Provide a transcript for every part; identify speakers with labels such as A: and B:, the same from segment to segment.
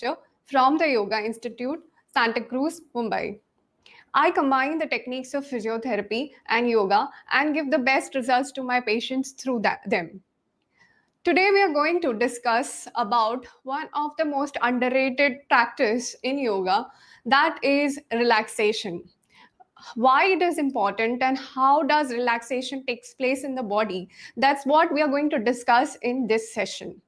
A: teacher from the Yoga Institute, Santa Cruz, Mumbai. I combine the techniques of physiotherapy and yoga and give the best results to my patients through them. Today we are going to discuss about one of the most underrated practice in yoga, that is relaxation. Why it is important and how does relaxation takes place in the body. That's what we are going to discuss in this session.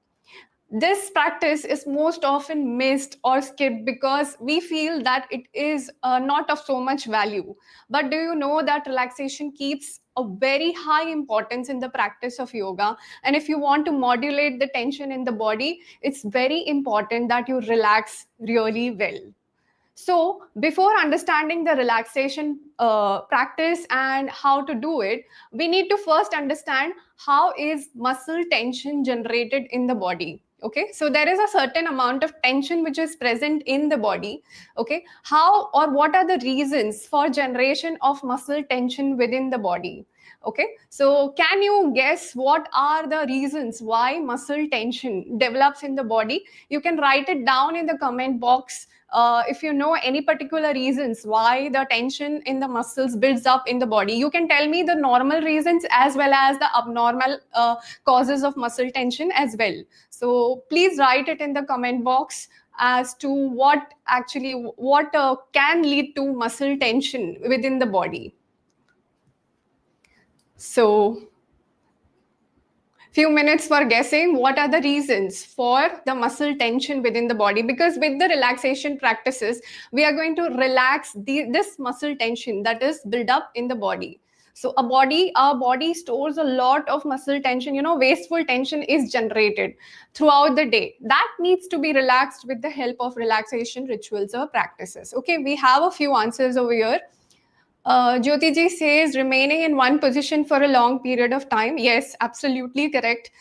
A: This practice is most often missed or skipped because we feel that it is not of so much value. But do you know that relaxation keeps a very high importance in the practice of yoga? And if you want to modulate the tension in the body, it's very important that you relax really well. So before understanding the relaxation practice and how to do it, we need to first understand how is muscle tension generated in the body. Okay, so there is a certain amount of tension which is present in the body. Okay, how or what are the reasons for generation of muscle tension within the body? Okay, so can you guess what are the reasons why muscle tension develops in the body? You can write it down in the comment box. If you know any particular reasons why the tension in the muscles builds up in the body, you can tell me the normal reasons as well as the abnormal causes of muscle tension as well. So please write it in the comment box as to what can lead to muscle tension within the body. So few minutes for guessing what are the reasons for the muscle tension within the body, because with the relaxation practices we are going to relax this muscle tension that is built up in the body. So our body stores a lot of muscle tension. Wasteful tension is generated throughout the day that needs to be relaxed with the help of relaxation rituals or practices. Okay, we have a few answers over here. Jyoti ji says remaining in one position for a long period of time. Yes, absolutely correct.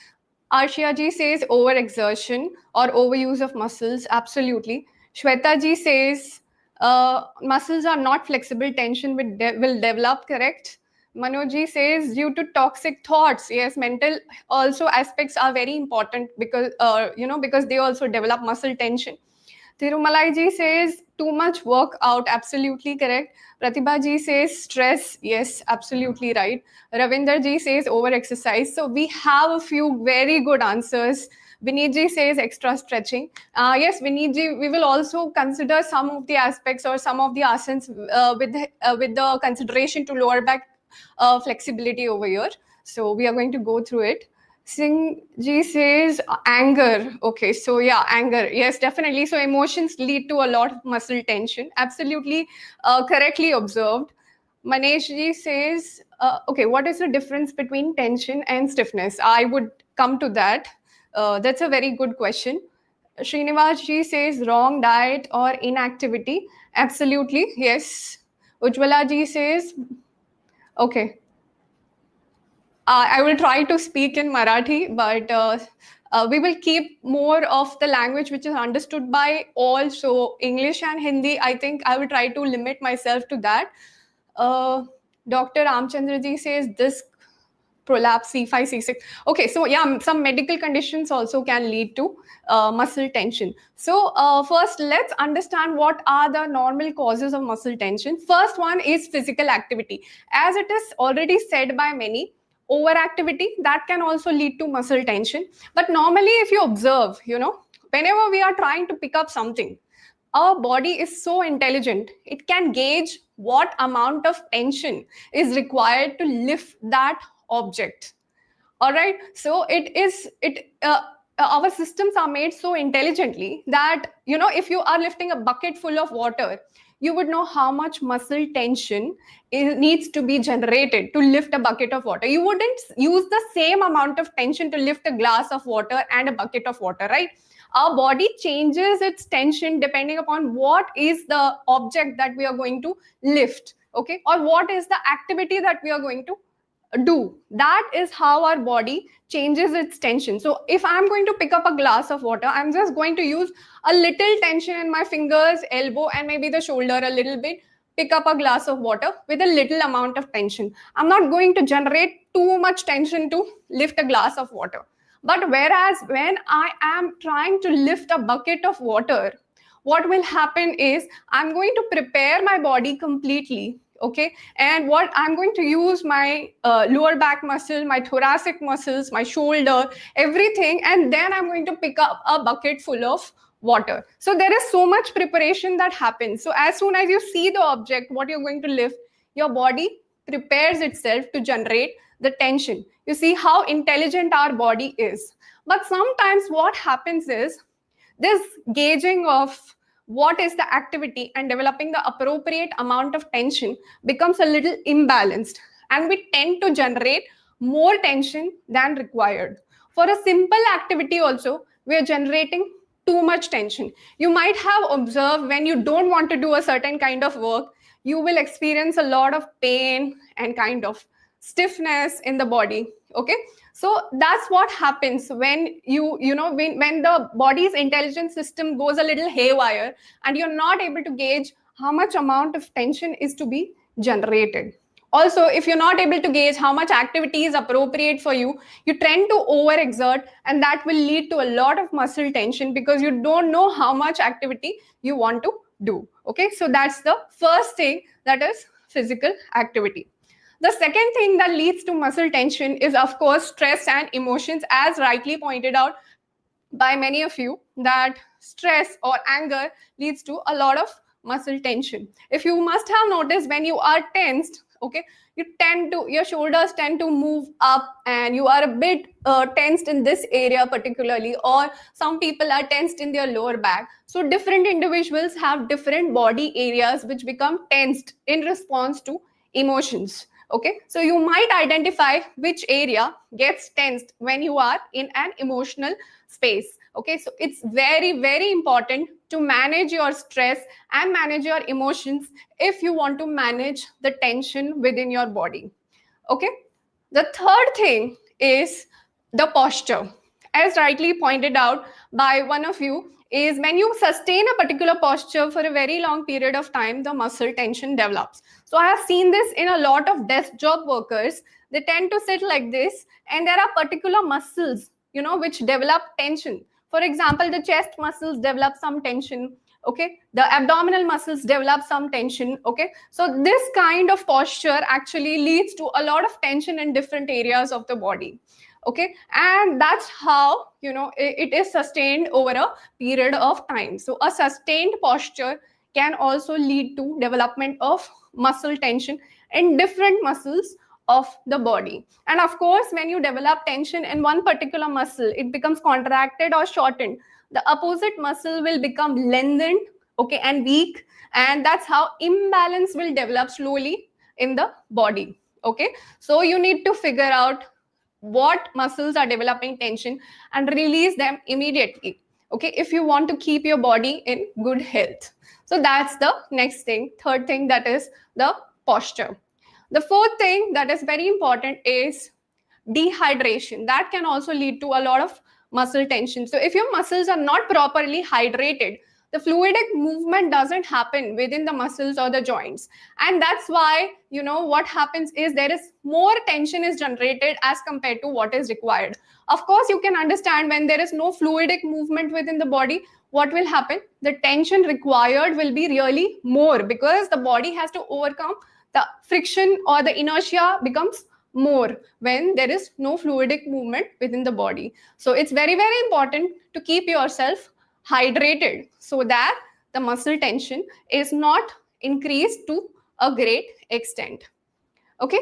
A: Arshia ji says overexertion or overuse of muscles. Absolutely. Shweta ji says muscles are not flexible, tension will develop. Correct. Manoj ji says due to toxic thoughts. Yes, mental also aspects are very important because because they also develop muscle tension. Thirumalai ji says too much workout. Absolutely correct. Pratibha ji says stress. Yes, absolutely right. Ravinder ji says over exercise. So we have a few very good answers. Vineet ji says extra stretching. Yes, Vineet ji, we will also consider some of the aspects or some of the asanas with the consideration to lower back flexibility over here. So we are going to go through it. Singh ji says anger. Okay, so yeah, anger. Yes, definitely. So emotions lead to a lot of muscle tension. Absolutely correctly observed. Manesh ji says, okay, what is the difference between tension and stiffness? I would come to that. That's a very good question. Srinivas ji says wrong diet or inactivity. Absolutely, yes. Ujjwala ji says, okay. I will try to speak in Marathi, but we will keep more of the language which is understood by all. So English and Hindi, I think I will try to limit myself to that. Dr. Ramchandra ji says this prolapse C5, C6. Okay, so yeah, some medical conditions also can lead to muscle tension. So first, let's understand what are the normal causes of muscle tension. First one is physical activity. As it is already said by many, overactivity that can also lead to muscle tension. But normally if you observe, whenever we are trying to pick up something, our body is so intelligent, it can gauge what amount of tension is required to lift that object. All right, so our systems are made so intelligently that if you are lifting a bucket full of water, you would know how much muscle tension needs to be generated to lift a bucket of water. You wouldn't use the same amount of tension to lift a glass of water and a bucket of water, right? Our body changes its tension depending upon what is the object that we are going to lift, okay, or what is the activity that we are going to do. That is how our body changes its tension. So if I'm going to pick up a glass of water, I'm just going to use a little tension in my fingers, elbow, and maybe the shoulder a little bit, pick up a glass of water with a little amount of tension. I'm not going to generate too much tension to lift a glass of water. But whereas when I am trying to lift a bucket of water, what will happen is I'm going to prepare my body completely. Okay, and what I'm going to use my lower back muscle, my thoracic muscles, my shoulder, everything, and then I'm going to pick up a bucket full of water. So there is so much preparation that happens. So as soon as you see the object, what you're going to lift, your body prepares itself to generate the tension. You see how intelligent our body is. But sometimes what happens is this gauging of what is the activity and developing the appropriate amount of tension becomes a little imbalanced, and we tend to generate more tension than required. For a simple activity also, we are generating too much tension. You might have observed when you don't want to do a certain kind of work, you will experience a lot of pain and kind of stiffness in the body. Okay, so that's what happens when when the body's intelligence system goes a little haywire and you're not able to gauge how much amount of tension is to be generated. Also, if you're not able to gauge how much activity is appropriate for you, you tend to overexert, and that will lead to a lot of muscle tension because you don't know how much activity you want to do. Okay, so that's the first thing, that is physical activity. The second thing that leads to muscle tension is, of course, stress and emotions, as rightly pointed out by many of you, that stress or anger leads to a lot of muscle tension. If you must have noticed, when you are tensed, okay, your shoulders tend to move up and you are a bit tensed in this area particularly, or some people are tensed in their lower back. So different individuals have different body areas which become tensed in response to emotions. Okay, so you might identify which area gets tensed when you are in an emotional space. Okay, so it's very, very important to manage your stress and manage your emotions if you want to manage the tension within your body. Okay, the third thing is the posture. As rightly pointed out by one of you, is when you sustain a particular posture for a very long period of time, the muscle tension develops. So I have seen this in a lot of desk job workers. They tend to sit like this, and there are particular muscles, which develop tension. For example, the chest muscles develop some tension. Okay, the abdominal muscles develop some tension. Okay, so this kind of posture actually leads to a lot of tension in different areas of the body. Okay, and that's how it is sustained over a period of time. So a sustained posture can also lead to development of muscle tension in different muscles of the body. And of course, when you develop tension in one particular muscle, it becomes contracted or shortened. The opposite muscle will become lengthened, okay, and weak, and that's how imbalance will develop slowly in the body. Okay, so you need to figure out what muscles are developing tension and release them immediately. Okay, if you want to keep your body in good health. So that's the next thing, third thing, that is the posture. The fourth thing that is very important is dehydration. That can also lead to a lot of muscle tension. So if your muscles are not properly hydrated, the fluidic movement doesn't happen within the muscles or the joints, and that's why what happens is there is more tension is generated as compared to what is required. Of course, you can understand when there is no fluidic movement within the body, what will happen, the tension required will be really more, because the body has to overcome the friction, or the inertia becomes more when there is no fluidic movement within the body. So it's very, very important to keep yourself hydrated so that the muscle tension is not increased to a great extent. Okay,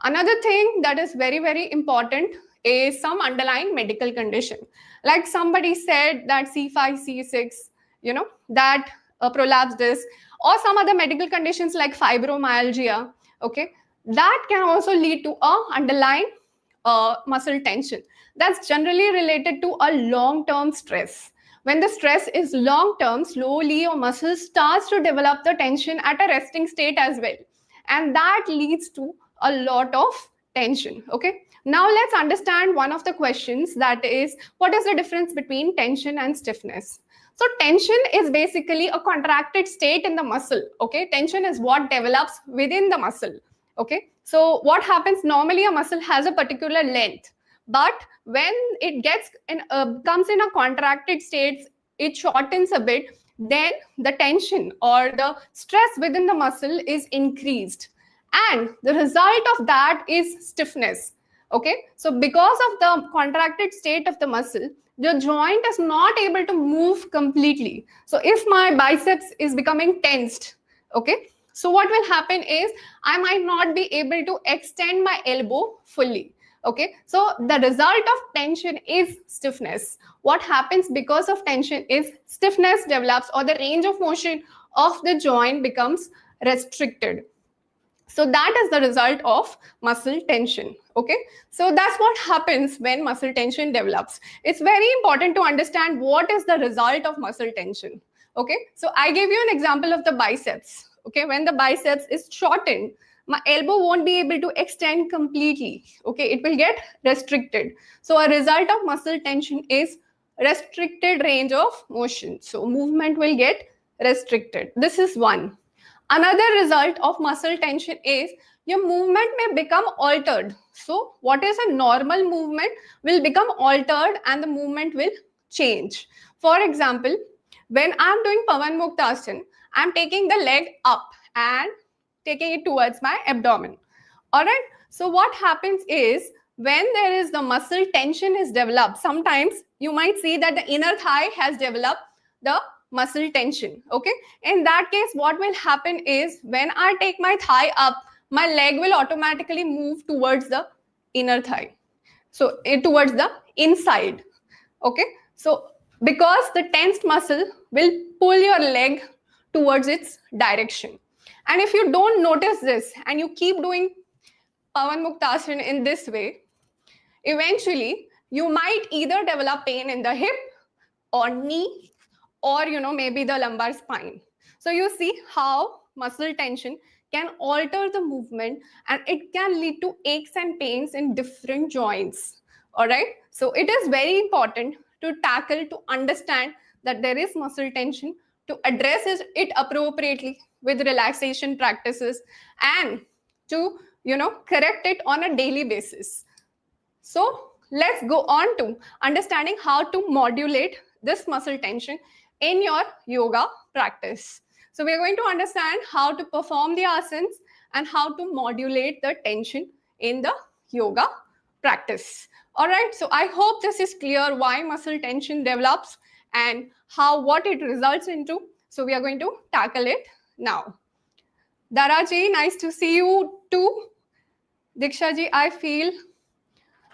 A: another thing that is very, very important is some underlying medical condition. Like somebody said that C5, C6, that prolapse disc, or some other medical conditions like fibromyalgia. Okay, that can also lead to a underlying muscle tension. That's generally related to a long-term stress. When the stress is long-term, slowly your muscle starts to develop the tension at a resting state as well. And that leads to a lot of tension. Okay, now let's understand one of the questions, that is, what is the difference between tension and stiffness? So tension is basically a contracted state in the muscle. Okay, tension is what develops within the muscle. Okay, so what happens, normally a muscle has a particular length, but when it comes in a contracted state, it shortens a bit, then the tension or the stress within the muscle is increased, and the result of that is stiffness. Okay, so because of the contracted state of the muscle, the joint is not able to move completely. So if my biceps is becoming tensed, okay, so what will happen is I might not be able to extend my elbow fully. Okay, so the result of tension is stiffness. What happens because of tension is stiffness develops, or the range of motion of the joint becomes restricted. So that is the result of muscle tension. Okay, so that's what happens when muscle tension develops. It's very important to understand what is the result of muscle tension. Okay, so I gave you an example of the biceps. Okay, when the biceps is shortened, my elbow won't be able to extend completely. Okay, it will get restricted. So a result of muscle tension is restricted range of motion. So movement will get restricted. This is one. Another result of muscle tension is your movement may become altered. So what is a normal movement will become altered, and the movement will change. For example, when I'm doing Pavan Muktasana, I'm taking the leg up and taking it towards my abdomen. All right. So what happens is when there is the muscle tension is developed, sometimes you might see that the inner thigh has developed the muscle tension. Okay. In that case, what will happen is when I take my thigh up, my leg will automatically move towards the inner thigh. So towards the inside. Okay. So because the tensed muscle will pull your leg towards its direction. And if you don't notice this and you keep doing Pavan Muktasana in this way, eventually you might either develop pain in the hip or knee, or maybe the lumbar spine. So you see how muscle tension can alter the movement, and it can lead to aches and pains in different joints. All right, so it is very important to tackle, to understand that there is muscle tension, to address it appropriately with relaxation practices, and to correct it on a daily basis. So let's go on to understanding how to modulate this muscle tension in your yoga practice. So we are going to understand how to perform the asanas and how to modulate the tension in the yoga practice. All right, so I hope this is clear why muscle tension develops and what it results into. So we are going to tackle it now. Daraji, nice to see you too. Diksha ji, I feel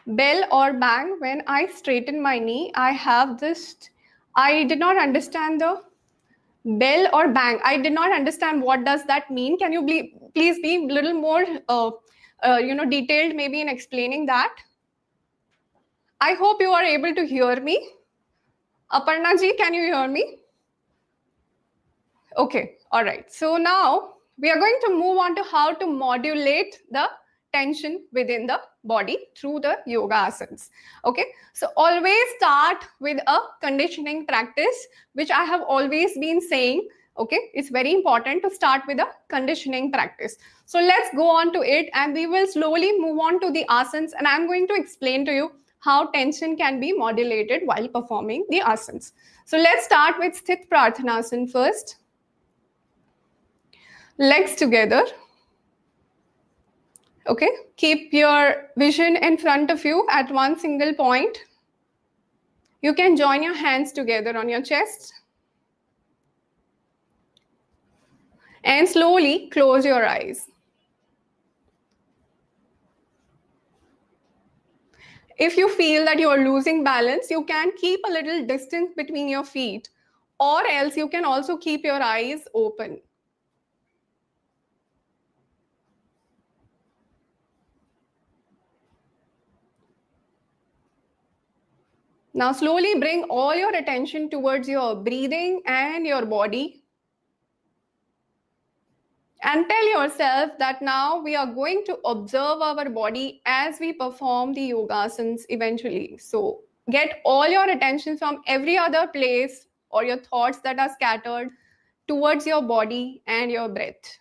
A: bell or bang when I straighten my knee. I have this. I did not understand the bell or bang. I did not understand what does that mean. Can you please be a little more, detailed maybe in explaining that? I hope you are able to hear me. Aparna ji, can you hear me? Okay, all right. So now we are going to move on to how to modulate the tension within the body through the yoga asanas. Okay, so always start with a conditioning practice, which I have always been saying. Okay, it's very important to start with a conditioning practice. So let's go on to it, and we will slowly move on to the asanas, and I'm going to explain to you how tension can be modulated while performing the asanas. So let's start with Sthit Prarthanasana first. Legs together. Okay, keep your vision in front of you at one single point. You can join your hands together on your chest. And slowly close your eyes. If you feel that you are losing balance, you can keep a little distance between your feet, or else you can also keep your eyes open. Now slowly bring all your attention towards your breathing and your body. And tell yourself that now we are going to observe our body as we perform the yogasanas eventually. So get all your attention from every other place or your thoughts that are scattered towards your body and your breath.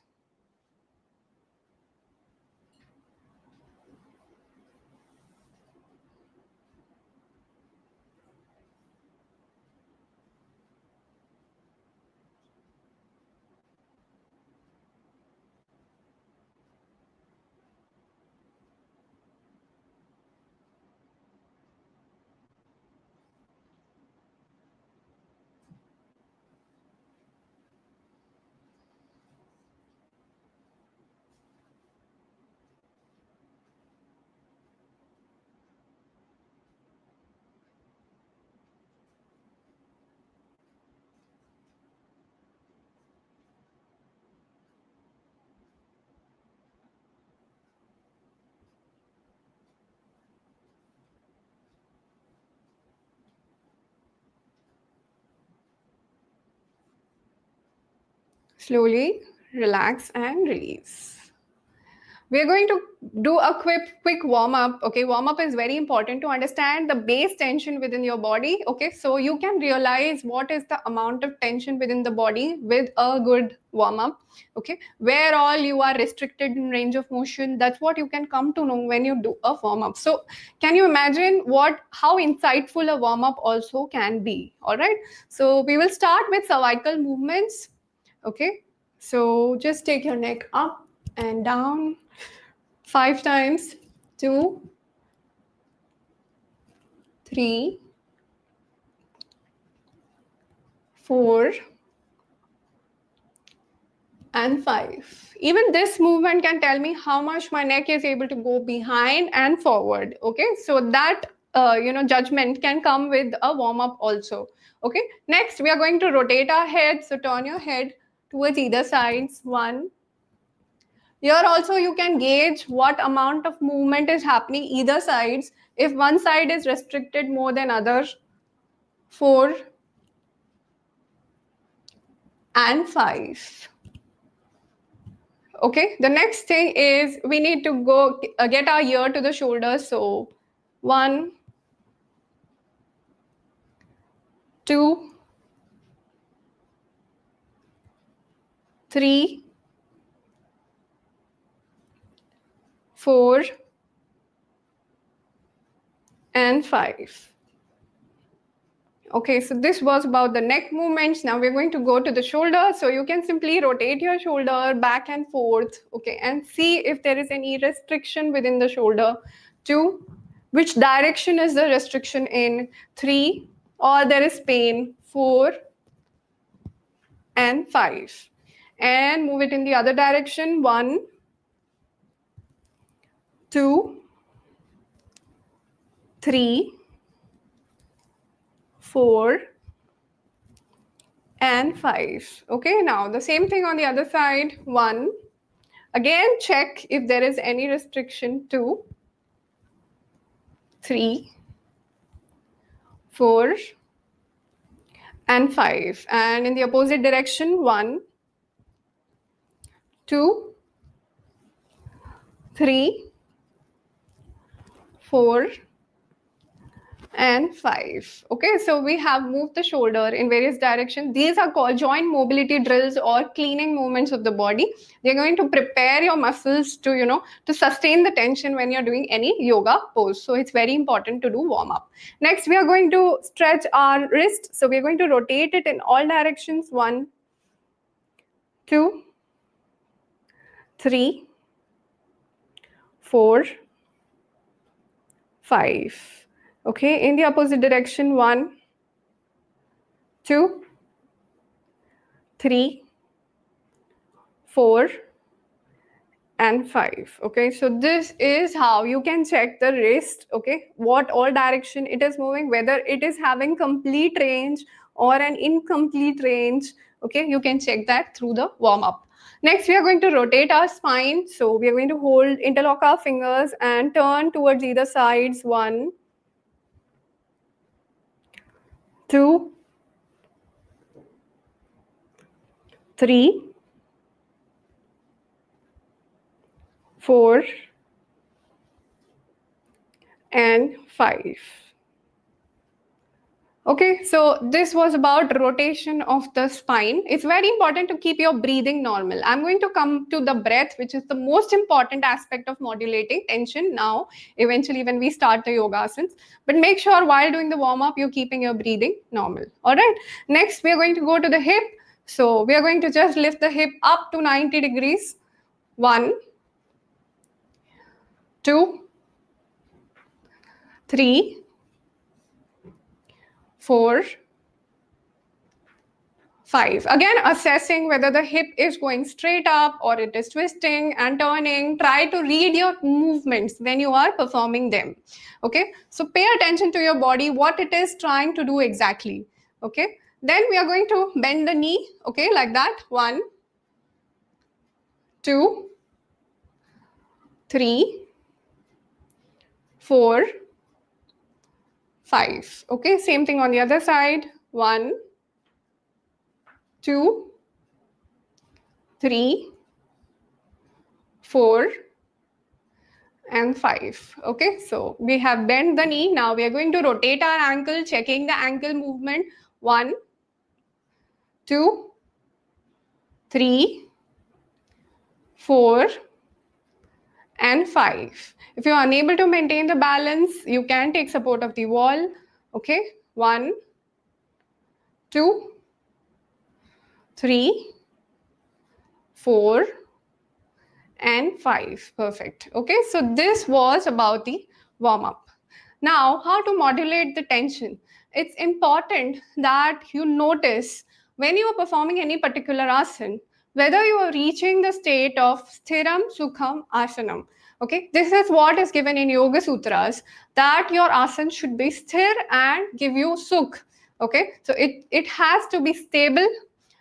A: Slowly relax and release. We're going to do a quick warm up. Okay, warm up is very important to understand the base tension within your body. Okay, so you can realize what is the amount of tension within the body with a good warm up. Okay, where all you are restricted in range of motion, that's what you can come to know when you do a warm up. So can you imagine how insightful a warm up also can be? All right, so we will start with cervical movements. Okay, so just take your neck up and down 5 times. 2, 3, 4, and 5. Even this movement can tell me how much my neck is able to go behind and forward. Okay, so that judgment can come with a warm up also. Okay, next we are going to rotate our head. So turn your head towards either sides. 1. Here also you can gauge what amount of movement is happening either sides. If one side is restricted more than others. 4 and 5. Okay, the next thing is we need to go get our ear to the shoulder. So 1, 2, 3, 4, and 5. Okay, so this was about the neck movements. Now we're going to go to the shoulder. So you can simply rotate your shoulder back and forth, okay, and see if there is any restriction within the shoulder. 2, which direction is the restriction in? 3, or there is pain. 4 and 5. And move it in the other direction. 1, 2, 3, 4, and 5. Okay, now the same thing on the other side. 1. Again, check if there is any restriction. 2, 3, 4, and 5. And in the opposite direction. 1, 2, 3, 4, and 5. Okay, so we have moved the shoulder in various directions. These are called joint mobility drills or cleaning movements of the body. They're going to prepare your muscles to to sustain the tension when you're doing any yoga pose. So it's very important to do warm up. Next, we are going to stretch our wrist. So we're going to rotate it in all directions. 1, 2, 3, 4, 5. Okay, in the opposite direction. 1, 2, 3, 4, and 5. Okay, so this is how you can check the wrist. Okay, what all direction it is moving, whether it is having complete range or an incomplete range. Okay, you can check that through the warm up. Next, we are going to rotate our spine. So we are going to hold, interlock our fingers and turn towards either sides. 1, 2, 3, 4, and 5. Okay, so this was about rotation of the spine. It's very important to keep your breathing normal. I'm going to come to the breath, which is the most important aspect of modulating tension now, eventually when we start the yoga asanas. But make sure while doing the warm-up, you're keeping your breathing normal. All right, next we are going to go to the hip. So we are going to just lift the hip up to 90 degrees. 1, 2, 3, 4, 5. Again, assessing whether the hip is going straight up or it is twisting and turning. Try to read your movements when you are performing them. Okay, so pay attention to your body, what it is trying to do exactly. Okay, then we are going to bend the knee. Okay, like that. 1, 2, 3, 4, 5. Okay, same thing on the other side. 1, 2, 3, 4, and 5. Okay, so we have bent the knee. Now we are going to rotate our ankle, checking the ankle movement. 1, 2, 3, 4, and 5. If you're unable to maintain the balance, you can take support of the wall. Okay, 1, 2, 3, 4, and 5. Perfect. Okay, so this was about the warm up. Now, how to modulate the tension? It's important that you notice when you are performing any particular asana, whether you are reaching the state of sthiram, sukham, asanam. Okay, this is what is given in Yoga Sutras, that your asana should be sthir and give you sukh. Okay, so it has to be stable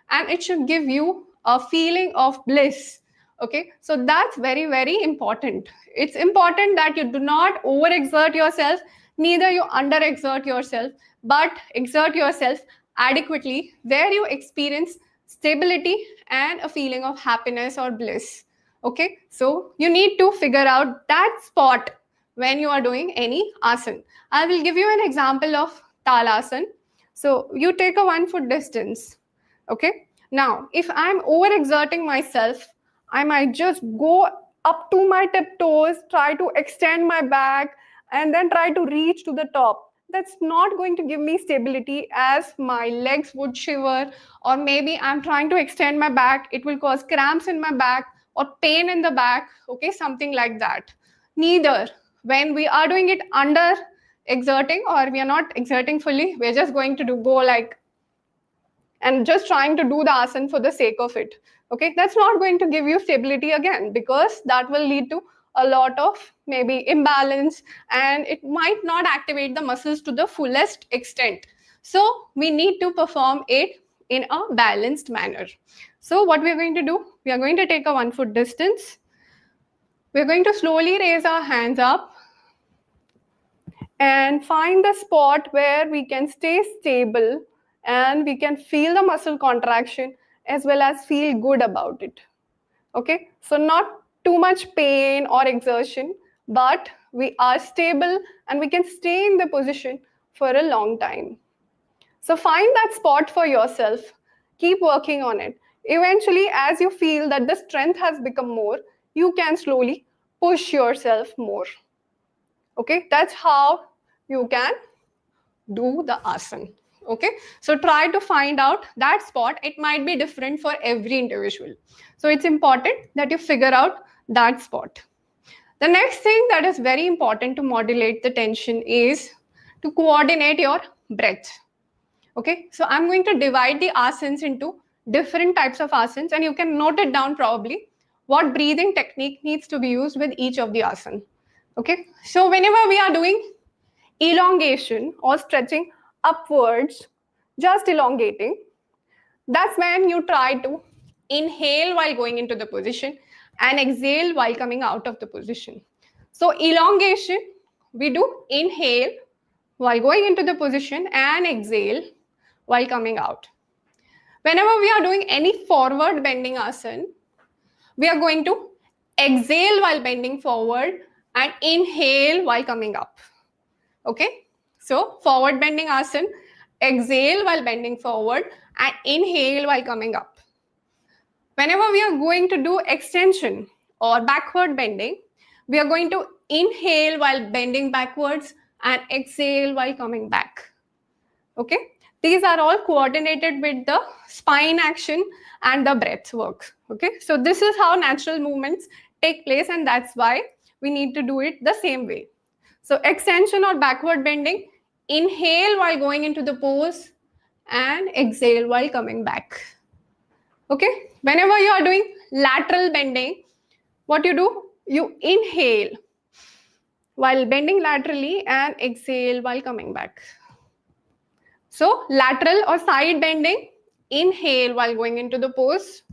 A: and it should give you a feeling of bliss. Okay, so that's very, very important. It's important that you do not overexert yourself, neither you underexert yourself, but exert yourself adequately where you experience stability and a feeling of happiness or bliss. Okay, so you need to figure out that spot when you are doing any asana. I will give you an example of talasana. So you take a 1 foot distance. Okay, now if I'm overexerting myself, I might just go up to my tiptoes, try to extend my back, and then try to reach to the top. That's not going to give me stability, as my legs would shiver, or maybe I'm trying to extend my back, it will cause cramps in my back or pain in the back. Okay, something like that. Neither when we are doing it under exerting, or we are not exerting fully, we're just going to go like and just trying to do the asana for the sake of it. Okay, that's not going to give you stability again, because that will lead to a lot of maybe imbalance, and it might not activate the muscles to the fullest extent. So we need to perform it in a balanced manner. So what we are going to do, we are going to take a 1 foot distance. We're going to slowly raise our hands up and find the spot where we can stay stable and we can feel the muscle contraction as well as feel good about it. Okay, so not too much pain or exertion, but we are stable and we can stay in the position for a long time. So find that spot for yourself, keep working on it. Eventually, as you feel that the strength has become more, you can slowly push yourself more. Okay, that's how you can do the asana. Okay, so try to find out that spot. It might be different for every individual, so it's important that you figure out that spot. The next thing that is very important to modulate the tension is to coordinate your breath. Okay, so I'm going to divide the asanas into different types of asanas, and you can note it down probably what breathing technique needs to be used with each of the asana. Okay, so whenever we are doing elongation or stretching upwards, just elongating, that's when you try to inhale while going into the position and exhale while coming out of the position. So elongation, we do inhale while going into the position and exhale while coming out. Whenever we are doing any forward bending asana, we are going to exhale while bending forward and inhale while coming up. Okay, so forward bending asana, exhale while bending forward and inhale while coming up. Whenever we are going to do extension or backward bending, we are going to inhale while bending backwards and exhale while coming back. Okay, these are all coordinated with the spine action and the breath work. Okay, so this is how natural movements take place, and that's why we need to do it the same way. So extension or backward bending, inhale while going into the pose and exhale while coming back. Okay, whenever you are doing lateral bending, what you do, you inhale while bending laterally and exhale while coming back. So lateral or side bending, inhale while going into the pose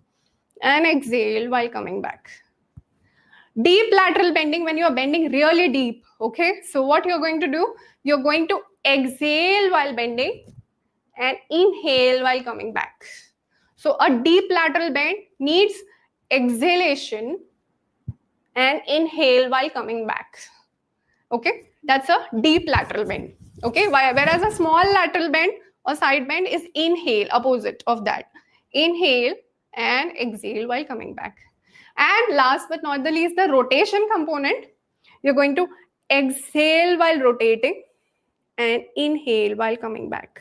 A: and exhale while coming back. Deep lateral bending, when you are bending really deep. Okay, so what you're going to do, you're going to exhale while bending and inhale while coming back. So a deep lateral bend needs exhalation, and inhale while coming back. Okay, that's a deep lateral bend. Okay, whereas a small lateral bend or side bend is inhale, opposite of that. Inhale and exhale while coming back. And last but not the least, the rotation component. You're going to exhale while rotating and inhale while coming back.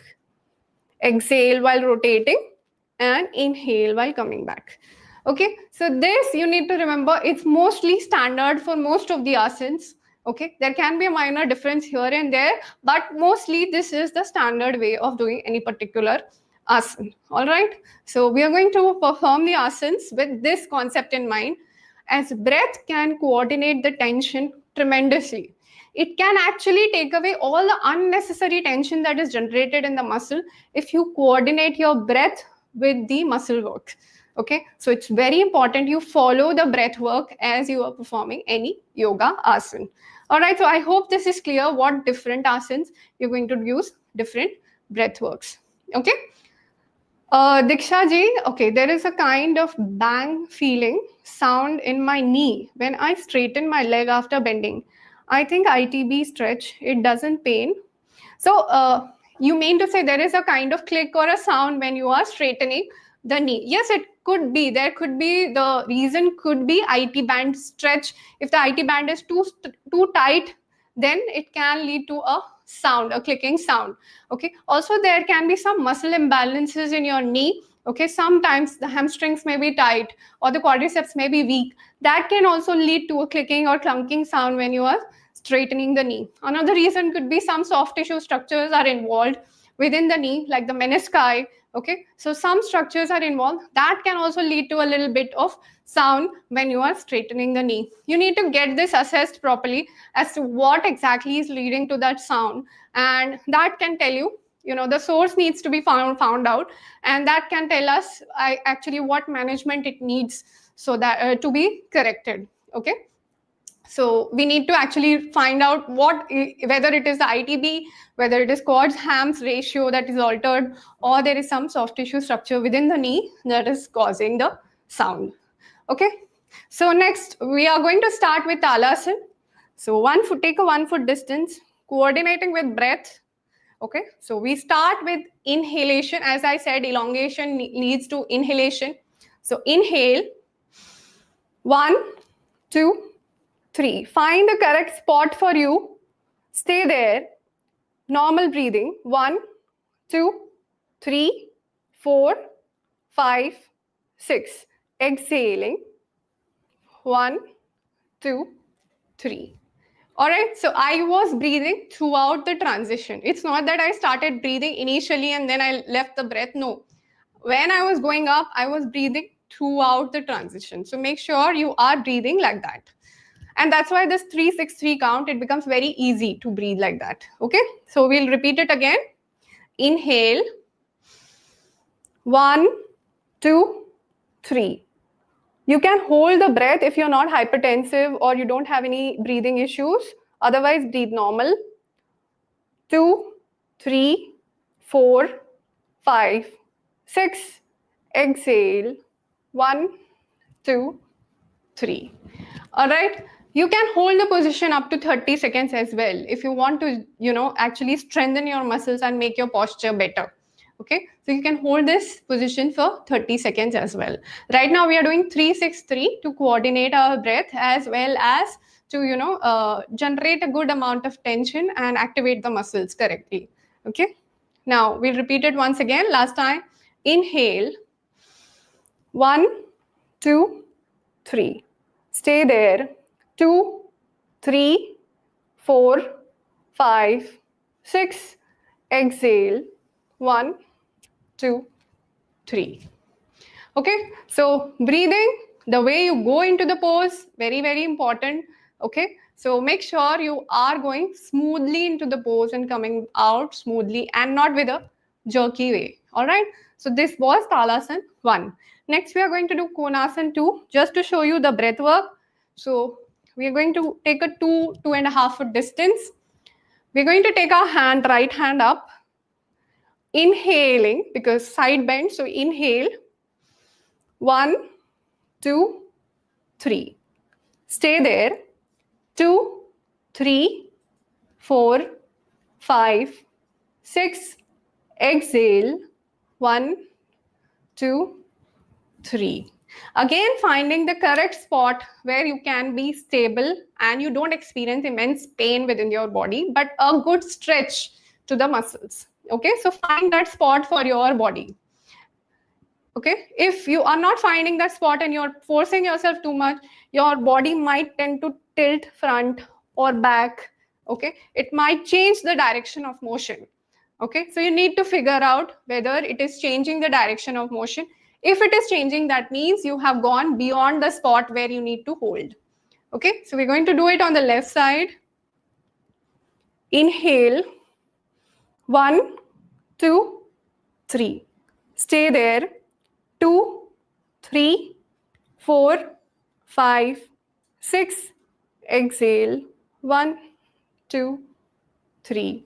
A: Exhale while rotating and inhale while coming back. Okay, so this you need to remember, it's mostly standard for most of the asanas. Okay, there can be a minor difference here and there, but mostly this is the standard way of doing any particular asana. All right, so we are going to perform the asanas with this concept in mind, as breath can coordinate the tension tremendously. It can actually take away all the unnecessary tension that is generated in the muscle if you coordinate your breath with the muscle work. Okay, so it's very important you follow the breath work as you are performing any yoga asana. All right, so I hope this is clear what different asanas you're going to use, different breath works. Okay. Diksha ji, okay, there is a kind of bang feeling sound in my knee when I straighten my leg after bending. I think ITB stretch, it doesn't pain. So you mean to say there is a kind of click or a sound when you are straightening the knee? Yes, it could be. There could be, the reason could be IT band stretch. If the IT band is too tight, then it can lead to a sound, a clicking sound. Okay, also there can be some muscle imbalances in your knee. Okay, sometimes the hamstrings may be tight or the quadriceps may be weak. That can also lead to a clicking or clunking sound when you are straightening the knee. Another reason could be some soft tissue structures are involved within the knee, like the menisci. Okay, so some structures are involved that can also lead to a little bit of sound when you are straightening the knee. You need to get this assessed properly as to what exactly is leading to that sound, and that can tell you, the source needs to be found out, and that can tell us actually what management it needs, so that to be corrected. Okay, so we need to actually find out whether it is the ITB, whether it is quads hams ratio that is altered, or there is some soft tissue structure within the knee that is causing the sound. Okay, so next we are going to start with talasana. So take a 1 foot distance, coordinating with breath. Okay, so we start with inhalation. As I said, elongation leads to inhalation. So inhale, 1, 2, 3. Find the correct spot for you. Stay there. Normal breathing. 1, 2, 3, 4, 5, 6. Exhaling. 1, 2, 3. All right, so I was breathing throughout the transition. It's not that I started breathing initially and then I left the breath. No. When I was going up, I was breathing throughout the transition. So make sure you are breathing like that. And that's why this 3-6-3 count, it becomes very easy to breathe like that. Okay, so we'll repeat it again. Inhale. 1, 2, 3. You can hold the breath if you're not hypertensive or you don't have any breathing issues. Otherwise, breathe normal. 2, 3, 4, 5, 6. Exhale. 1, 2, 3. All right. You can hold the position up to 30 seconds as well if you want to, actually strengthen your muscles and make your posture better. Okay, so you can hold this position for 30 seconds as well. Right now we are doing 3-6-3 to coordinate our breath as well as to generate a good amount of tension and activate the muscles correctly. Okay, now we'll repeat it once again. Last time, inhale. 1, 2, 3. Stay there. 2, 3, 4, 5, 6. Exhale. 1, 2, 3. Okay, so breathing, the way you go into the pose, very, very important. Okay, so make sure you are going smoothly into the pose and coming out smoothly and not with a jerky way. All right, so this was Talasana 1. Next, we are going to do Konasana 2, just to show you the breath work. So we are going to take a 2-2.5 foot distance. We're going to take our right hand up. Inhaling, because side bend, so inhale. 1, 2, 3. Stay there. 2, 3, 4, 5, 6. Exhale. 1, 2, 3. Again, finding the correct spot where you can be stable and you don't experience immense pain within your body, but a good stretch to the muscles. Okay, so find that spot for your body. Okay, if you are not finding that spot and you're forcing yourself too much, your body might tend to tilt front or back. Okay, it might change the direction of motion. Okay, so you need to figure out whether it is changing the direction of motion. If it is changing, that means you have gone beyond the spot where you need to hold. Okay, so we're going to do it on the left side. Inhale. 1, 2, 3. Stay there. 2, 3, 4, 5, 6. Exhale. 1, 2, 3.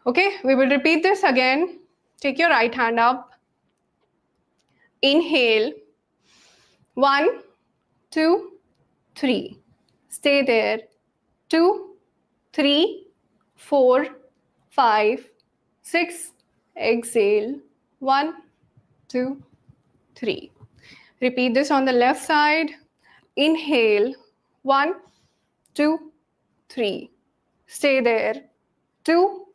A: Okay, we will repeat this again. Take your right hand up. Inhale. 1, 2, 3. Stay there. 2, 3, 4, 5, 6. Exhale. 1, 2, 3. Repeat this on the left side. Inhale. 1, 2, 3. Stay there. 2,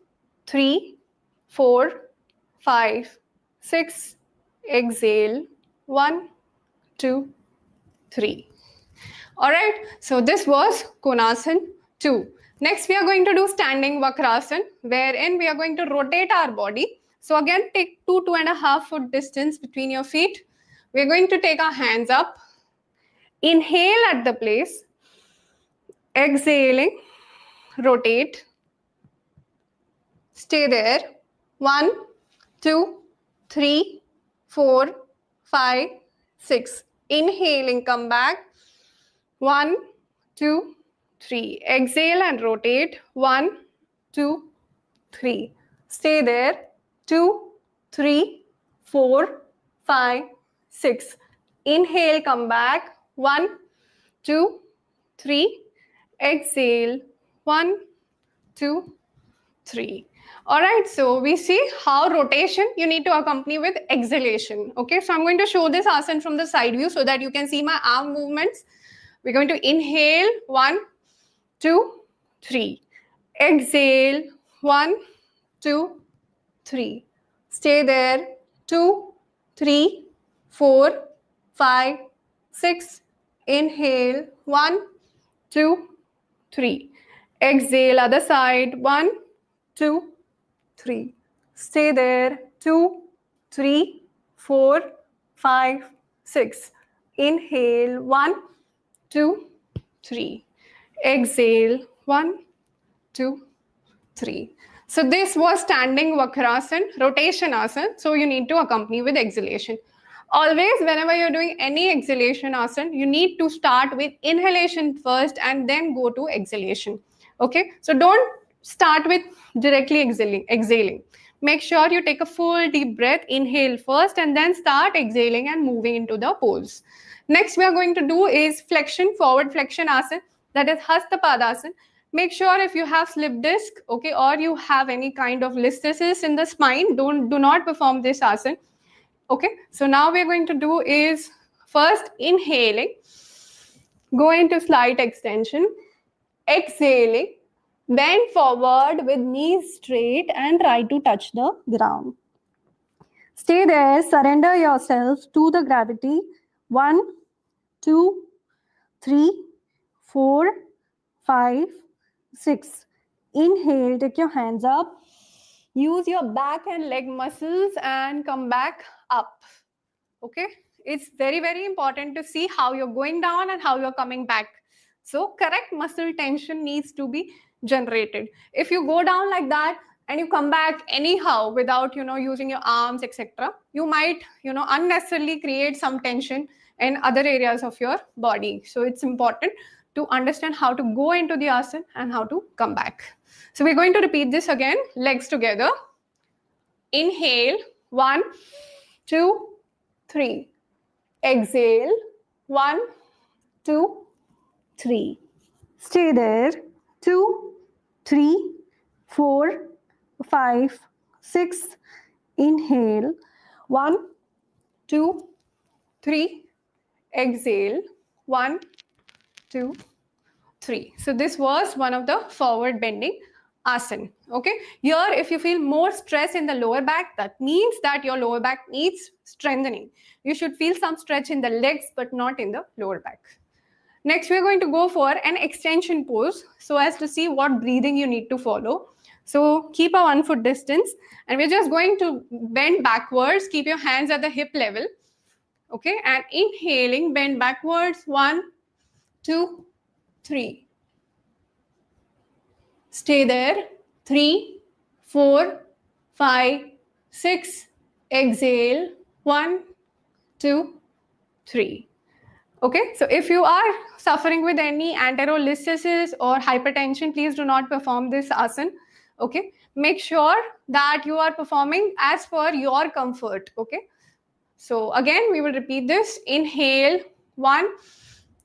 A: 3, 4, 5, 6. Exhale. 1, 2, 3. All right. So this was Konasana 2. Next, we are going to do standing Vakrasana, wherein we are going to rotate our body. So again, take 2.5 foot distance between your feet. We're going to take our hands up. Inhale at the place. Exhaling. Rotate. Stay there. 1, 2, 3, 4, 5, 6. Inhaling, come back. 1, 2, 3. Exhale and rotate. 1, 2, 3. Stay there. 2, 3, 4, 5, 6. Inhale, come back. 1, 2, 3. Exhale. 1, 2, 3. All right, so we see how rotation you need to accompany with exhalation. Okay, so I'm going to show this asana from the side view so that you can see my arm movements. We're going to inhale. 1, 2, 3. Exhale. 1, 2, 3. Stay there. 2, 3, 4, 5, 6. Inhale. 1, 2, 3. Exhale. Other side. 1, 2, 3. Stay there. 2, 3, 4, 5, 6. Inhale. 1, 2, 3. Exhale. 1, 2, 3. So this was standing Vakrasana, rotation asana. So you need to accompany with exhalation. Always, whenever you're doing any exhalation asana, you need to start with inhalation first and then go to exhalation. Okay, so don't start with directly exhaling. Make sure you take a full deep breath, inhale first, and then start exhaling and moving into the pose. Next, we are going to do is flexion, forward flexion asana, that is Hasta Padasana. Make sure if you have slip disc, okay, or you have any kind of listhesis in the spine, do not perform this asana. Okay, so now we're going to do is first inhaling, go into slight extension, exhaling, bend forward with knees straight and try to touch the ground. Stay there, surrender yourself to the gravity. 1, 2, 3, 4, 5, 6. Inhale, take your hands up. Use your back and leg muscles and come back up. Okay, it's very, very important to see how you're going down and how you're coming back. So correct muscle tension needs to be generated. If you go down like that and you come back anyhow without, using your arms, etc., you might, unnecessarily create some tension in other areas of your body. So it's important to understand how to go into the asana and how to come back. So we're going to repeat this again, legs together. Inhale, 1, 2, 3. Exhale, 1,
B: 2, 3. Stay there. 2, 3, 4, 5, 6. Inhale. 1,
A: 2, 3. Exhale. 1, 2, 3. So this was one of the forward bending asana. Okay. Here, if you feel more stress in the lower back, that means that your lower back needs strengthening. You should feel some stretch in the legs, but not in the lower back. Next, we're going to go for an extension pose so as to see what breathing you need to follow. So keep a 1 foot distance, and we're just going to bend backwards. Keep your hands at the hip level. Okay, and inhaling, bend backwards. 1, 2, 3. Stay there. 3, 4, 5, 6. Exhale. 1, 2, 3. Okay, so if you are suffering with any anterolisthesis or hypertension, please do not perform this asana. Okay, make sure that you are performing as per your comfort. Okay, so again, we will repeat this. Inhale. 1,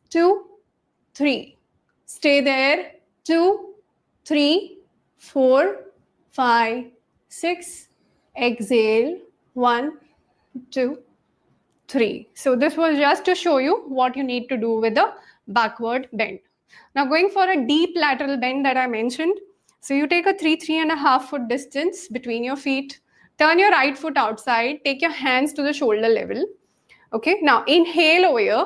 A: 2, 3. Stay there. 2, 3, 4, 5, 6. Exhale. 1, 2, 3. So this was just to show you what you need to do with the backward bend. Now going for a deep lateral bend that I mentioned. So you take a 3.5 foot distance between your feet. Turn your right foot outside. Take your hands to the shoulder level. Okay, now inhale over here.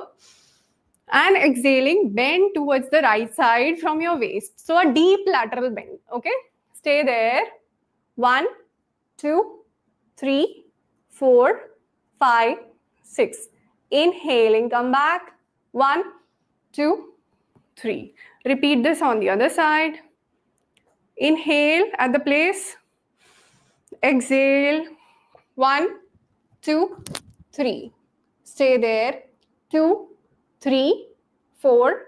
A: And exhaling, bend towards the right side from your waist. So a deep lateral bend. Okay, stay there. 1, 2, 3, 4, 5, 6. Inhaling, come back. 1, 2, 3. Repeat this on the other side. Inhale at the place. Exhale. 1, 2, 3. Stay there. 2, 3, 4,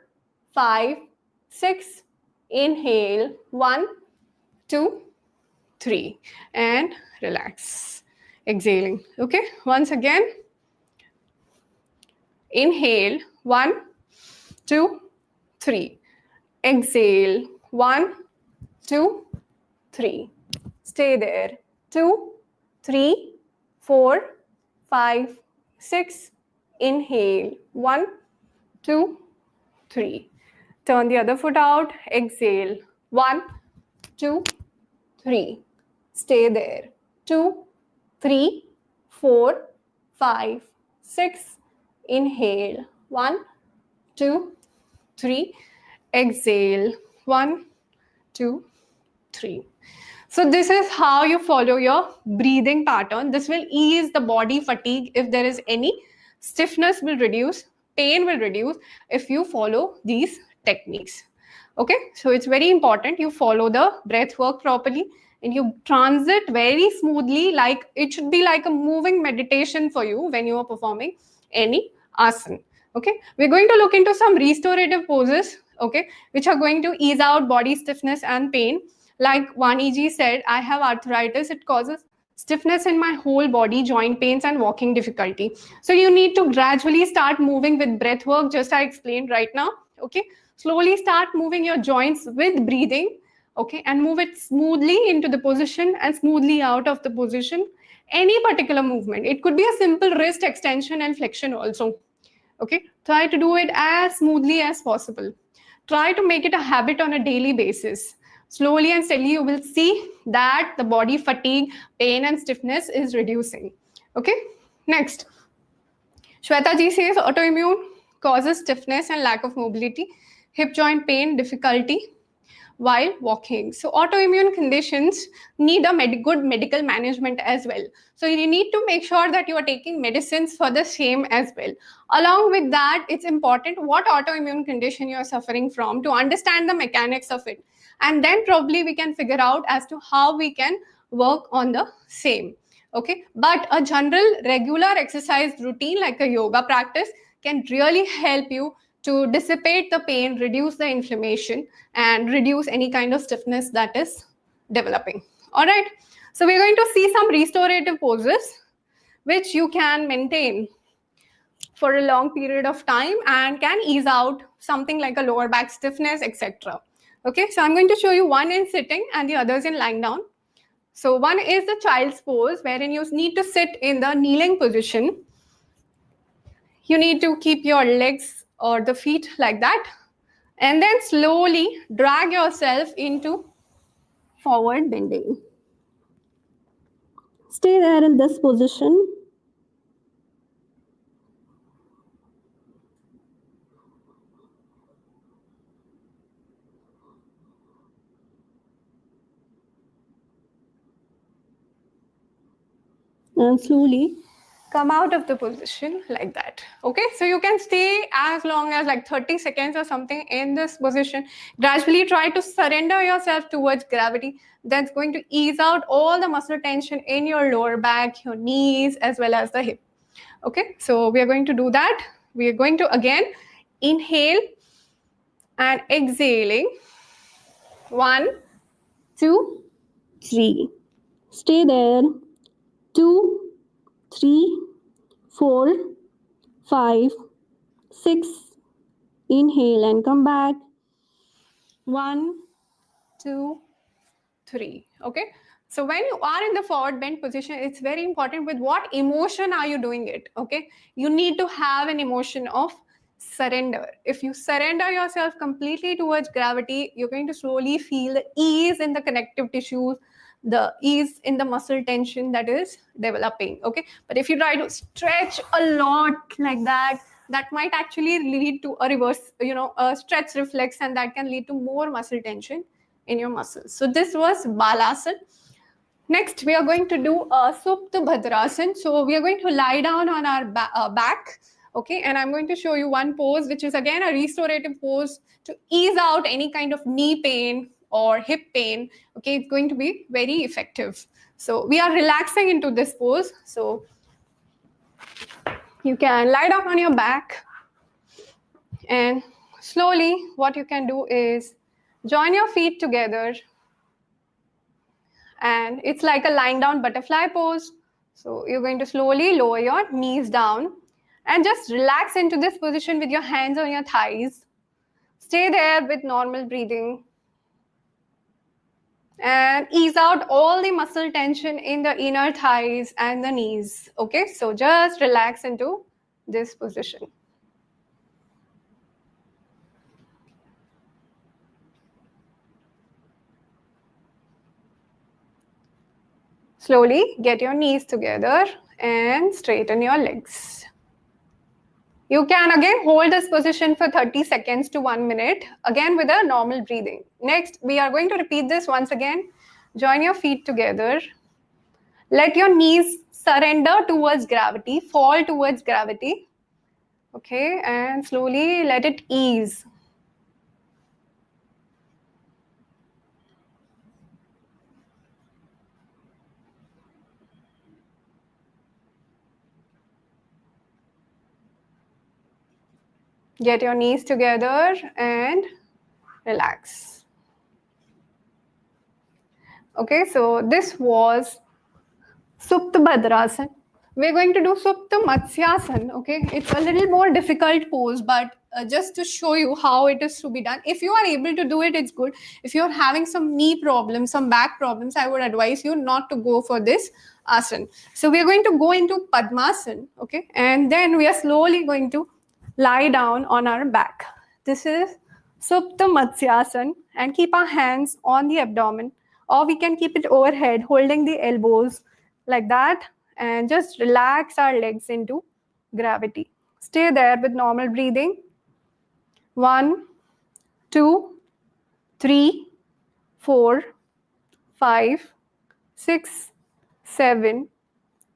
A: 5, 6. Inhale. 1, 2, 3. And relax. Exhaling. Okay, once again. Inhale. 1, 2, 3. Exhale. 1, 2, 3. Stay there. 2, 3, 4, 5, 6. Inhale. 1, 2, 3. Turn the other foot out. Exhale. 1, 2, 3. Stay there. 2, 3, 4, 5, 6. Inhale. 1, 2, 3. Exhale. 1, 2, 3. So this is how you follow your breathing pattern. This will ease the body fatigue if there is any. Stiffness will reduce. Pain will reduce if you follow these techniques. Okay, so it's very important you follow the breath work properly and you transit very smoothly, like it should be like a moving meditation for you when you are performing any asana. Okay, we're going to look into some restorative poses, okay, which are going to ease out body stiffness and pain. Like Vaniji said, I have arthritis, it causes stiffness in my whole body, joint pains and walking difficulty. So you need to gradually start moving with breath work, just I explained right now. Okay, slowly start moving your joints with breathing, okay, and move it smoothly into the position and smoothly out of the position. Any particular movement, it could be a simple wrist extension and flexion also. Okay, try to do it as smoothly as possible. Try to make it a habit on a daily basis. Slowly and steadily, you will see that the body fatigue, pain, and stiffness is reducing. Okay, next. Shweta ji says autoimmune causes stiffness and lack of mobility, hip joint pain, difficulty while walking. So autoimmune conditions need a good medical management as well. So you need to make sure that you are taking medicines for the same as well. Along with that, it's important what autoimmune condition you are suffering from to understand the mechanics of it. And then probably we can figure out as to how we can work on the same. Okay, but a general regular exercise routine like a yoga practice can really help you to dissipate the pain, reduce the inflammation, and reduce any kind of stiffness that is developing. All right, so we're going to see some restorative poses which you can maintain for a long period of time and can ease out something like a lower back stiffness, etc. Okay, so I'm going to show you one in sitting and the others in lying down. So one is the child's pose, wherein you need to sit in the kneeling position. You need to keep your legs or the feet like that, and then slowly drag yourself into forward bending.
B: Stay there in this position. And slowly
A: come out of the position like that. Okay, so you can stay as long as like 30 seconds or something in this position. Gradually try to surrender yourself towards gravity. That's going to ease out all the muscle tension in your lower back, your knees, as well as the hip. Okay, so we are going to do that. We are going to again inhale and exhaling. 1,
B: 2, 3. Stay there. 2, 3, 4, 5, 6. Inhale and come back. 1,
A: 2, 3. Okay, so when you are in the forward bend position, it's very important with what emotion are you doing it. Okay, you need to have an emotion of surrender. If you surrender yourself completely towards gravity, you're going to slowly feel the ease in the connective tissues, the ease in the muscle tension that is developing. Okay, but if you try to stretch a lot like that, that might actually lead to a reverse, a stretch reflex, and that can lead to more muscle tension in your muscles. So this was Balasana. Next, we are going to do a Supta Bhadrasana. So we are going to lie down on our back. Okay, and I'm going to show you one pose, which is again a restorative pose to ease out any kind of knee pain or hip pain. Okay, it's going to be very effective. So we are relaxing into this pose. So you can lie down on your back, and slowly what you can do is join your feet together, and it's like a lying down butterfly pose. So you're going to slowly lower your knees down and just relax into this position with your hands on your thighs. Stay there with normal breathing and ease out all the muscle tension in the inner thighs and the knees. Okay, so just relax into this position. Slowly get your knees together and straighten your legs. You can again hold this position for 30 seconds to 1 minute, again with a normal breathing. Next, we are going to repeat this once again. Join your feet together. Let your knees surrender towards gravity, fall towards gravity. Okay, and slowly let it ease. Get your knees together and relax. Okay, so this was Supta Bhadrasana. We're going to do Supta Matsyasana. Okay, it's a little more difficult pose, but just to show you how it is to be done. If you are able to do it, it's good. If you're having some knee problems, some back problems, I would advise you not to go for this asana. So we are going to go into Padmasana. Okay, and then we are slowly going to lie down on our back. This is Supta Matsyasana, and keep our hands on the abdomen, or we can keep it overhead, holding the elbows like that, and just relax our legs into gravity. Stay there with normal breathing. 1, 2, 3, 4, 5, 6, 7,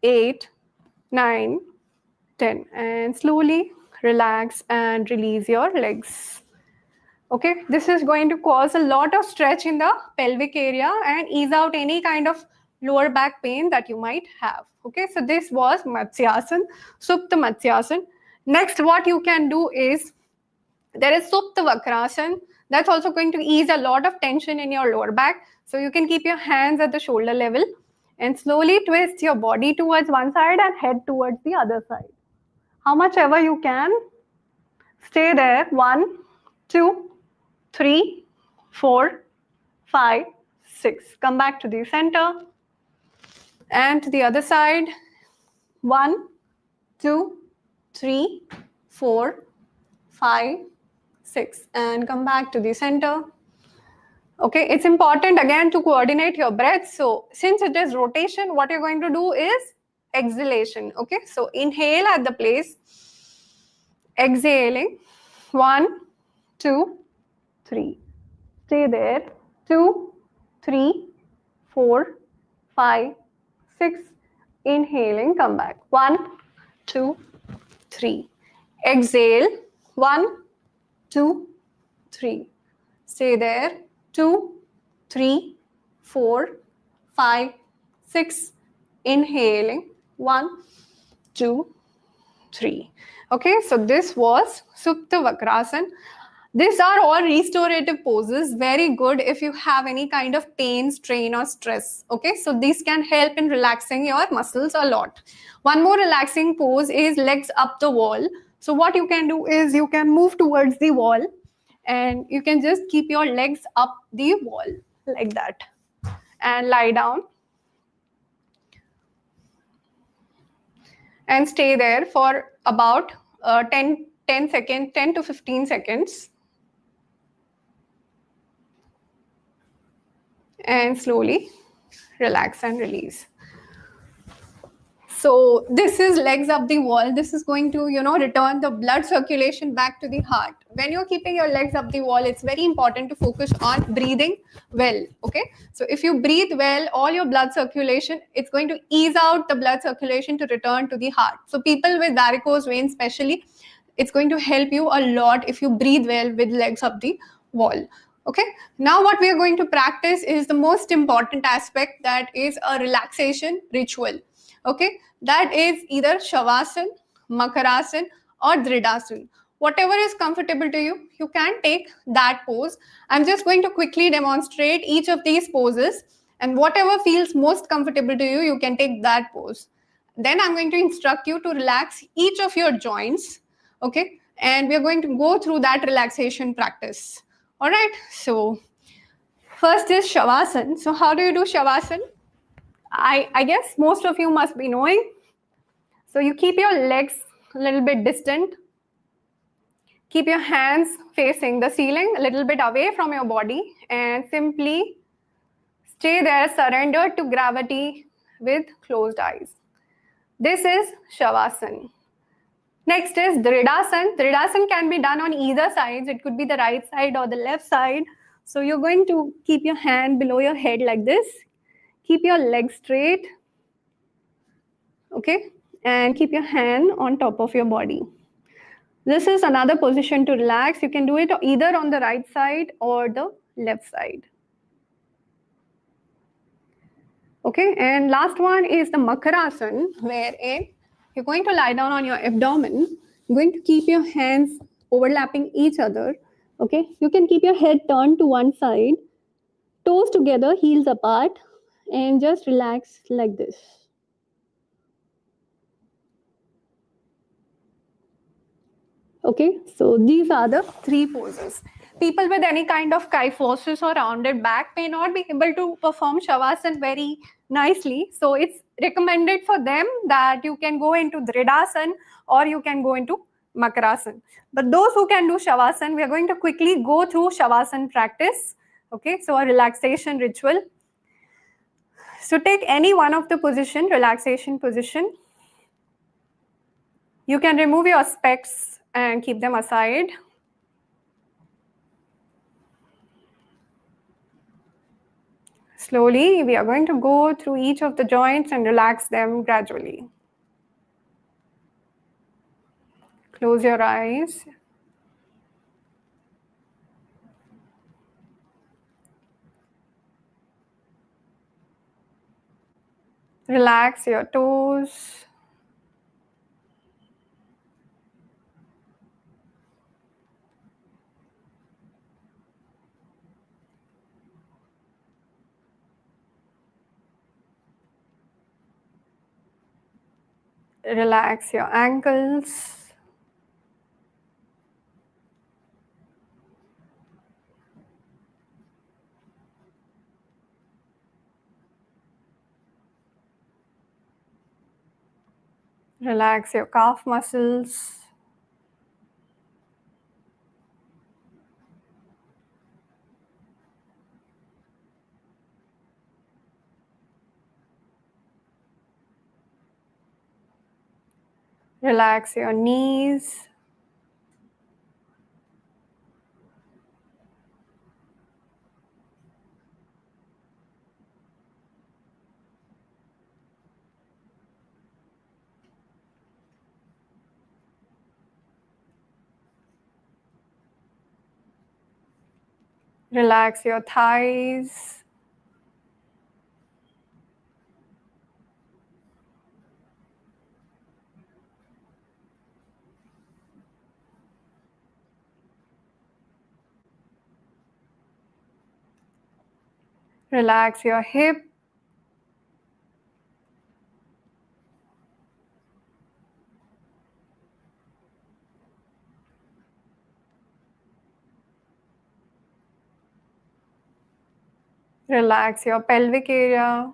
A: 8, 9, 10. And slowly relax and release your legs. Okay, this is going to cause a lot of stretch in the pelvic area and ease out any kind of lower back pain that you might have. Okay, so this was Matsyasana, Supta Matsyasana. Next, what you can do is, there is Supta Vakrasana. That's also going to ease a lot of tension in your lower back. So you can keep your hands at the shoulder level and slowly twist your body towards one side and head towards the other side. How much ever you can. Stay there. 1, 2, 3, 4, 5, 6. Come back to the center. And to the other side. 1, 2, 3, 4, 5, 6. And come back to the center. Okay, it's important again to coordinate your breath. So since it is rotation, what you're going to do is exhalation. Okay, so inhale at the place, exhaling. 1, 2, 3. Stay there. 2, 3, 4, 5, 6. Inhaling, come back. 1, 2, 3. Exhale. 1, 2, 3. Stay there. 2, 3, 4, 5, 6. Inhaling. 1, 2, 3. Okay, so this was Supta Vakrasana. These are all restorative poses, very good if you have any kind of pain, strain or stress. Okay, so these can help in relaxing your muscles a lot. One more relaxing pose is legs up the wall. So what you can do is you can move towards the wall and you can just keep your legs up the wall like that and lie down and stay there for about 10 seconds, 10 to 15 seconds. And slowly relax and release. So this is legs up the wall. This is going to, return the blood circulation back to the heart. When you're keeping your legs up the wall, it's very important to focus on breathing well, okay? So if you breathe well, all your blood circulation, it's going to ease out the blood circulation to return to the heart. So people with varicose veins especially, it's going to help you a lot if you breathe well with legs up the wall. Okay, now what we are going to practice is the most important aspect, that is a relaxation ritual. Okay, that is either Shavasana, Makarasana or Dridasana. Whatever is comfortable to you, you can take that pose. I'm just going to quickly demonstrate each of these poses, and whatever feels most comfortable to you, you can take that pose. Then I'm going to instruct you to relax each of your joints, okay? And we're going to go through that relaxation practice. All right, so first is Shavasana. So how do you do Shavasana? I guess most of you must be knowing. So you keep your legs a little bit distant. Keep your hands facing the ceiling, a little bit away from your body, and simply stay there, surrender to gravity with closed eyes. This is Shavasana. Next is Dridasana. Dridasana can be done on either sides. It could be the right side or the left side. So you're going to keep your hand below your head like this. Keep your legs straight. Okay? And keep your hand on top of your body. This is another position to relax. You can do it either on the right side or the left side. Okay, and last one is the Makarasana, wherein you're going to lie down on your abdomen. You're going to keep your hands overlapping each other. Okay, you can keep your head turned to one side, toes together, heels apart, and just relax like this. Okay, so these are the three poses. People with any kind of kyphosis or rounded back may not be able to perform Shavasana very nicely. So it's recommended for them that you can go into Dridasana or you can go into Makarasana. But those who can do Shavasana, we are going to quickly go through Shavasana practice. Okay, so a relaxation ritual. So take any one of the position, relaxation position. You can remove your specs and keep them aside. Slowly, we are going to go through each of the joints and relax them gradually. Close your eyes. Relax your toes. Relax your ankles. Relax your calf muscles. Relax your knees. Relax your thighs. Relax your hip. Relax your pelvic area.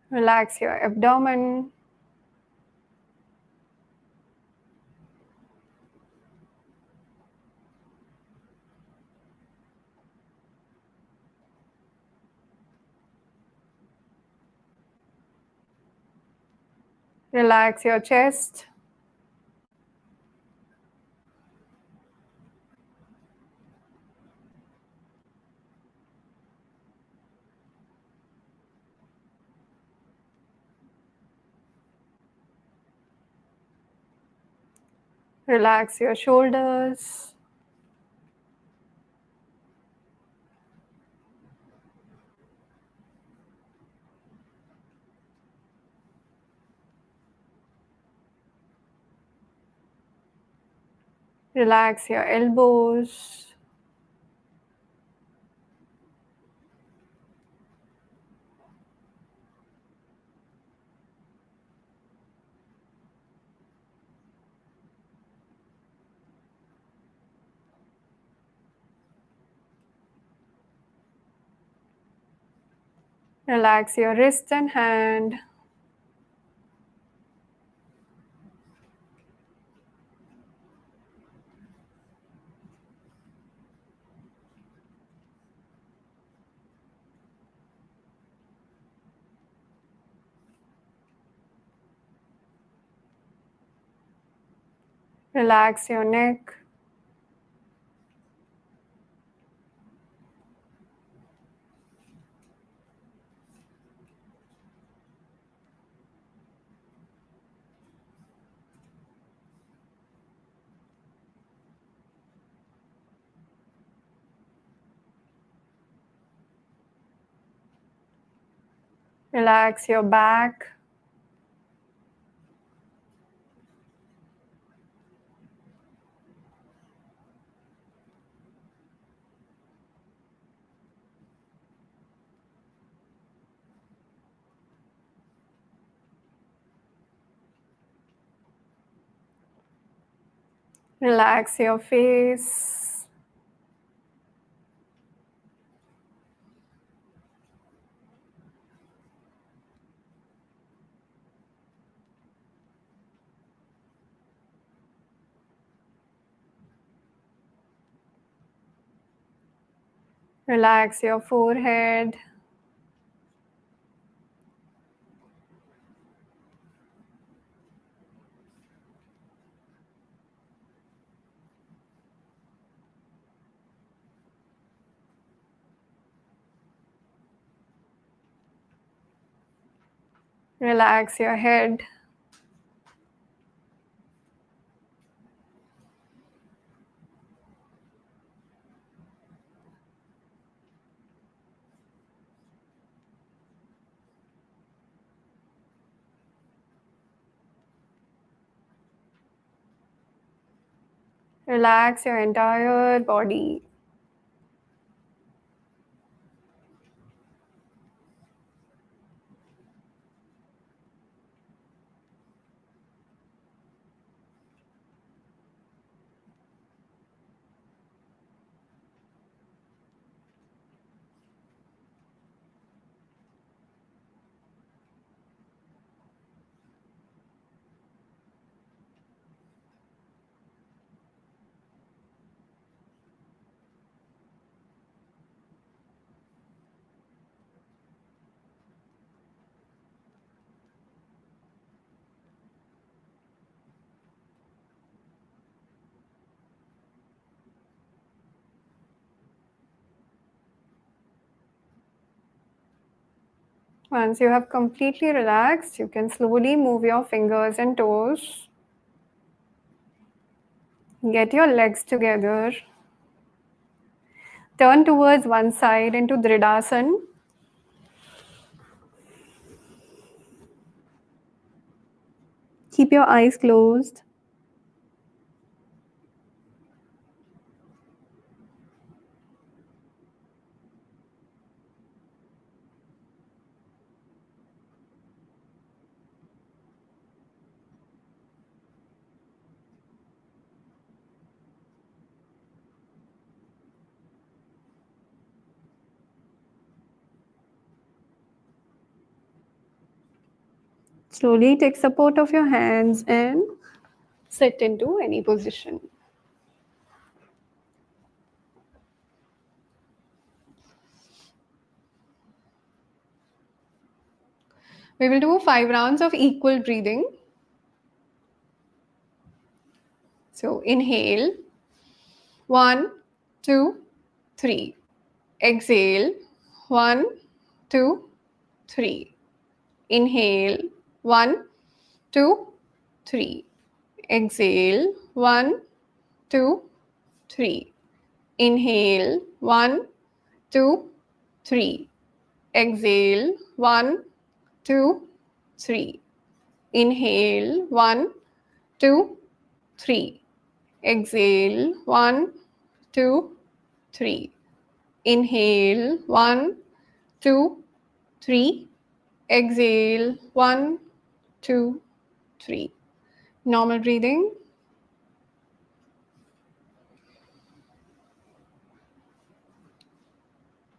A: Relax your abdomen. Relax your chest. Relax your shoulders. Relax your elbows. Relax your wrist and hand. Relax your neck. Relax your back. Relax your face. Relax your forehead. Relax your head. Relax your entire body. Once you have completely relaxed, you can slowly move your fingers and toes. Get your legs together. Turn towards one side into Dridasana. Keep your eyes closed. Slowly take support of your hands and sit into any position. We will do 5 rounds of equal breathing. So inhale, 1, 2, 3. Exhale, 1, 2, 3. Inhale, 1, 2, 3. Exhale, 1, 2, 3. Inhale, 1, 2, 3. Exhale, 1, 2, 3. Inhale, 1, 2, 3. Exhale, 1, 2, 3. Inhale, 1, 2, 3. Exhale, 1, 2, 3. Normal breathing.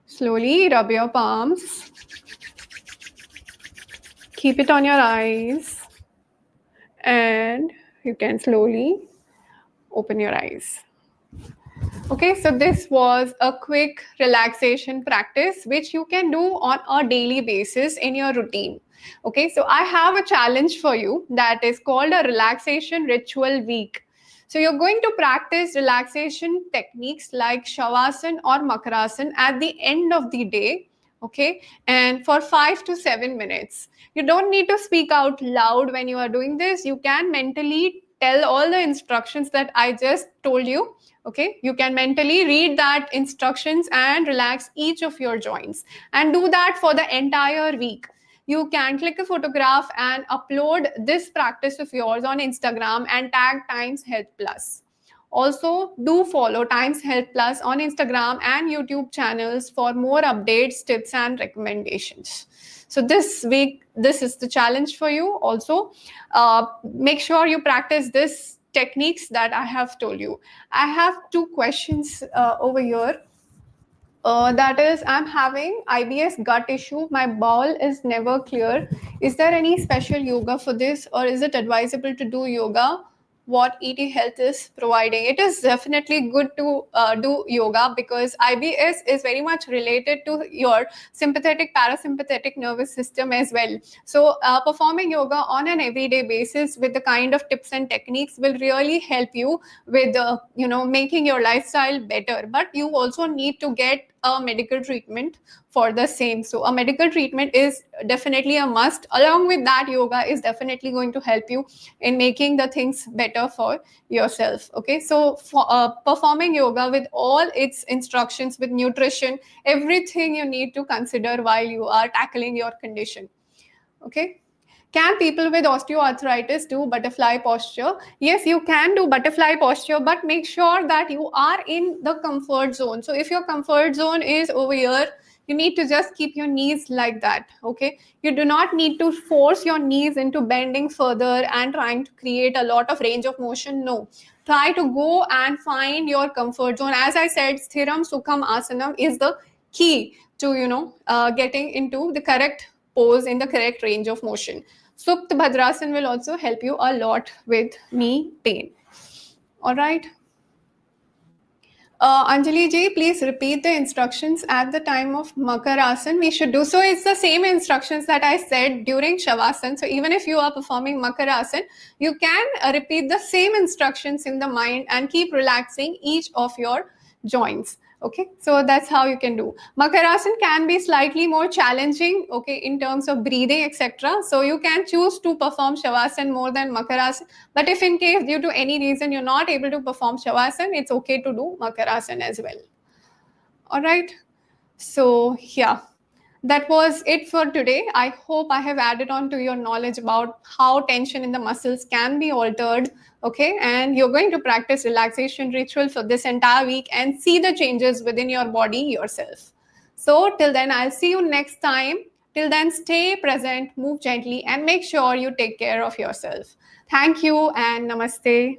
A: Slowly rub your palms. Keep it on your eyes. And you can slowly open your eyes. Okay, so this was a quick relaxation practice which you can do on a daily basis in your routine. Okay, so I have a challenge for you that is called a relaxation ritual week. So you're going to practice relaxation techniques like Shavasana or Makarasana at the end of the day. Okay, and for 5 to 7 minutes. You don't need to speak out loud when you are doing this. You can mentally tell all the instructions that I just told you. Okay, you can mentally read that instructions and relax each of your joints and do that for the entire week. You can click a photograph and upload this practice of yours on Instagram and tag TimesHealth Plus. Also, do follow TimesHealth Plus on Instagram and YouTube channels for more updates, tips, and recommendations. So this week, this is the challenge for you. Also, make sure you practice this techniques that I have told you. I have 2 questions over here. That is, I'm having IBS gut issue. My bowel is never clear. Is there any special yoga for this, or is it advisable to do yoga? What ET Health is providing? It is definitely good to do yoga because IBS is very much related to your sympathetic parasympathetic nervous system as well. So performing yoga on an everyday basis with the kind of tips and techniques will really help you with making your lifestyle better. But you also need to get a medical treatment for the same. So a medical treatment is definitely a must. Along with that, yoga is definitely going to help you in making the things better for yourself. Okay, so for performing yoga with all its instructions, with nutrition, everything you need to consider while you are tackling your condition. Okay, Can people with osteoarthritis do butterfly posture? Yes, you can do butterfly posture, but make sure that you are in the comfort zone. So if your comfort zone is over here, you need to just keep your knees like that, okay? You do not need to force your knees into bending further and trying to create a lot of range of motion. No. Try to go and find your comfort zone. As I said, Sthiram Sukham Asanam is the key to, getting into the correct pose in the correct range of motion. Supt Bhadrasan will also help you a lot with knee pain. All right. Anjali ji, please repeat the instructions at the time of Makarasan. We should do so. It's the same instructions that I said during Shavasana. So even if you are performing Makarasan, you can repeat the same instructions in the mind and keep relaxing each of your joints. Okay, so that's how you can do. Makarasan can be slightly more challenging, okay, in terms of breathing, etc. So you can choose to perform Shavasana more than Makarasan. But if in case due to any reason you're not able to perform Shavasana, it's okay to do Makarasan as well. All right. So yeah, that was it for today. I hope I have added on to your knowledge about how tension in the muscles can be altered. Okay, and you're going to practice relaxation ritual for this entire week and see the changes within your body yourself. So till then, I'll see you next time. Till then, stay present, move gently, and make sure you take care of yourself. Thank you and namaste.